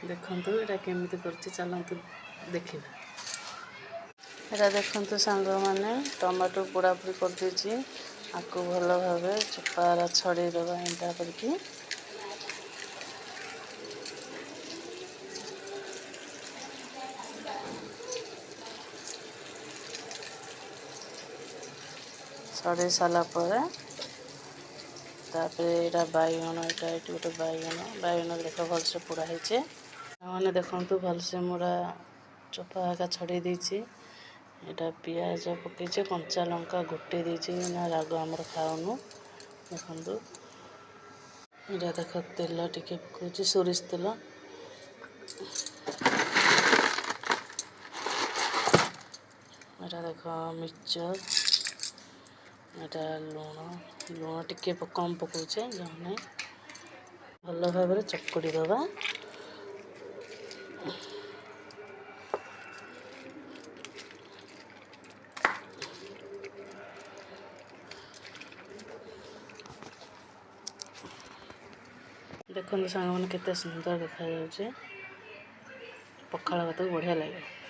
देखंतु एटा केमिति करछि चलंतु देखिबा। एटा देखंतु सांग माने टमाटो पोड़ा पोड़ी कर देछि आको भलो भाबे चोपारा छड़े देबा एंता करके छड़े साला पर तापर एटा बैगन एटा एटी गोटे बैगन देख भलसे पोड़ा ହେଇছে मैंने देखंतु भलसे मोरा चोपा का छड़े देछि एटा पियाज पकेचे कंचा लंका गोटे देछि ना राग हमर खाउनु देखंतु एटा देख तेल टिके पकोछि सोरिष तेल एटा देख मिक्सचर एटा लुण टिके कम पकोचे जने भल भाव चकुड़ी दबा देखो सांग मैंने केते सुंदर देखा जाउछे पखाल भात बढ़िया लगे।